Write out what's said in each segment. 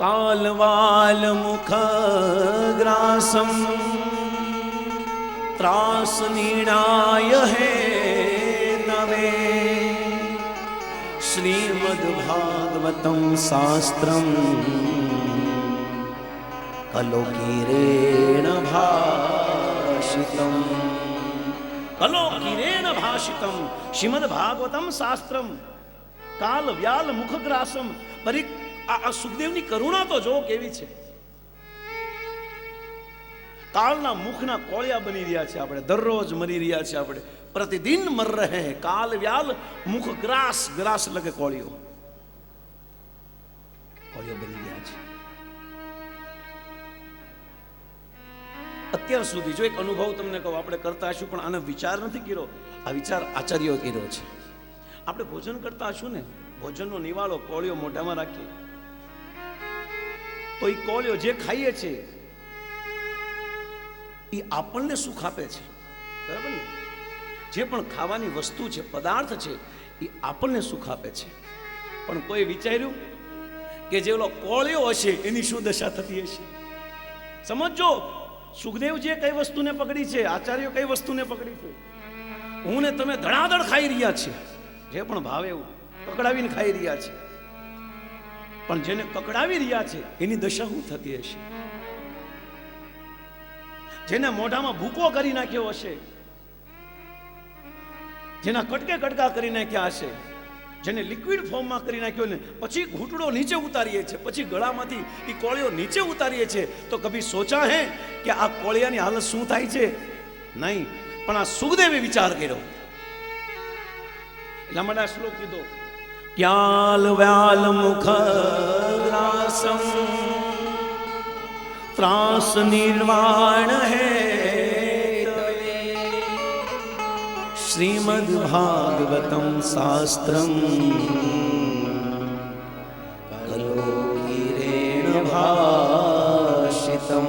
कालवाल मुख ग्रासम त्रास नीणाय है नवे श्रीमद् भागवतम शास्त्रम कलोकीरेण भाषितम कलोकीरेण भाषितम श्रीमद् भागवतम शास्त्रम काल व्याल मुखग्रासम परी આ સુખદેવની કરુણા તો જો કેવી છે. કાળના મુખના કોળિયા બની રહ્યા છે આપણે, દરરોજ મરી રહ્યા છે આપણે, પ્રતિદિન મર રહે હૈ. કાલ વ્યાલ મુખ ગ્રાસ, ગ્રાસ લગે કોળિયો, કોળિયો બની રહ્યા છે. અત્યાર સુધી જો એક અનુભવ તમને કહું, આપણે કરતા હશું પણ આનો વિચાર નથી કર્યો, આ વિચાર આચાર્યો કર્યો છે. આપણે ભોજન કરતા હશું ને, ભોજનનો નિવાળો કોળિયો મોઢામાં રાખીએ તો એ કોળિયો જે ખાઈએ છે એ આપણને સુખ આપે છે, બરાબર ને? જે પણ ખાવાની વસ્તુ છે, પદાર્થ છે, એ આપણને સુખ આપે છે. પણ કોઈ વિચાર્યું કે જે ઓલો કોળિયો હશે એની શું દશા થતી હશે? સમજો, સુખદેવજીએ કઈ વસ્તુને પકડી છે, આચાર્યો કઈ વસ્તુને પકડી છે. હું ને તમે ધડાધડ ખાઈ રહ્યા છે, જે પણ ભાવે એવું કકડાવીને ખાઈ રહ્યા છે. પણ જેને કકડાવી રહ્યા છે એની દશા શું થતી હશે? જેને મોઢામાં ભૂકો કરી નાખ્યો હશે, જેના કટકે કટકા કરી નાખ્યા હશે, જેને લિક્વિડ ફોર્મમાં કરી નાખ્યો ને પછી ઘૂંટડો નીચે ઉતારીએ છે, પછી ગળામાંથી એ કોળિયો નીચે ઉતારીએ છે, તો કભી સોચા હે કે આ કોળિયાની હાલત શું થાય છે? નહીં. પણ આ સુખદેવે વિચાર કર્યો, એટલા માટે આ શ્લોક કીધો, ક્યાલ વ્યાલ મુખ ગ્રાસમ ત્રાસ નિર્વાણ હે શ્રીમદ્ ભાગવતમ શાસ્ત્રમ કલોકીરેણ ભાષિતમ.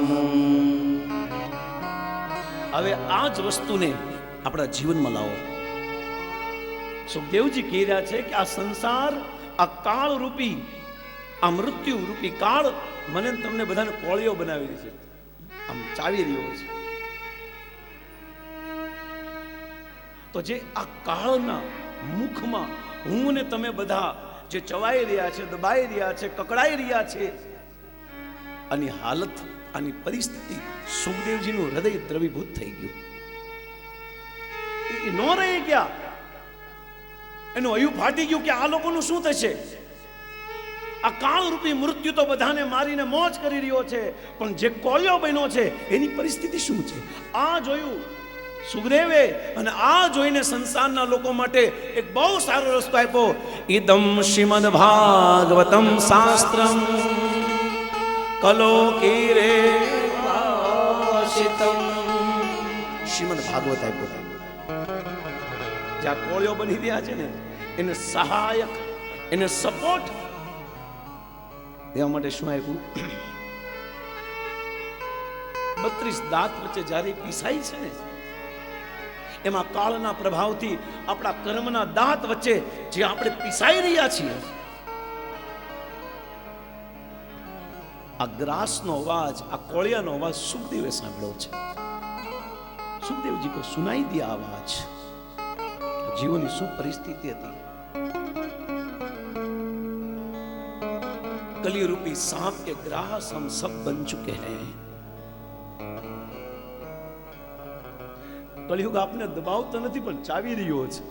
હવે આ જ વસ્તુને આપણા જીવનમાં લાવો. સુખદેવજી કહી રહ્યા છે કે આ સંસાર, આ કાળ રૂપી, આ મૃત્યુ રૂપી કાળ મને તમને બધાને કોળિયો બનાવી છે, આમ ચાવી રહ્યો છે. તો જે આ કાળના મુખમાં હું ને તમે બધા જે ચવાઈ રહ્યા છે, દબાઈ રહ્યા છે, કકડાઈ રહ્યા છે, આની હાલત, આની પરિસ્થિતિ, સુખદેવજીનું હૃદય દ્રવીભૂત થઈ ગયું. એ ન રહી ગયા, એનું હૈયું ફાટી ગયું કે આ લોકોનું શું થશે? આ કાળરૂપી મૃત્યુ તો બધાને મારીને મોજ કરી રહ્યો છે, પણ જે કોળિયો બન્યો છે એની પરિસ્થિતિ શું છે? આ જોયું સુખદેવે, અને આ જોઈને સંસારના લોકો માટે એક બહુ સારો રસ્તો આપ્યો. ઇદમ શ્રીમદ્ ભાગવતમ શાસ્ત્રમ કલોકીરે ભાષિતમ. શ્રીમદ્ ભાગવત આપ્યો. જ્યાં કોળિયો બની રહ્યા છે ને એને સહાયક, એને સપોર્ટ દેવા માટે શું આપ્યું? 32 દાંત વચ્ચે જ્યારે પીસાય છે ને, એમાં કાળના પ્રભાવથી આપણા કર્મના દાંત વચ્ચે જે આપણે પીસાઈ રહ્યા છીએ, આ ગ્રાસનો અવાજ, આ કોળિયાનો અવાજ સુખદેવે સાંભળ્યો છે. સુખદેવજી કો સુનાઈ દિયા આવાજ. જીવનની શું પરિસ્થિતિ હતી? कली रूपी सांप के ग्रास हम सब बन चुके हैं. कलयुग आपने दबावतो નથી પણ ચાવી રહ્યો છે.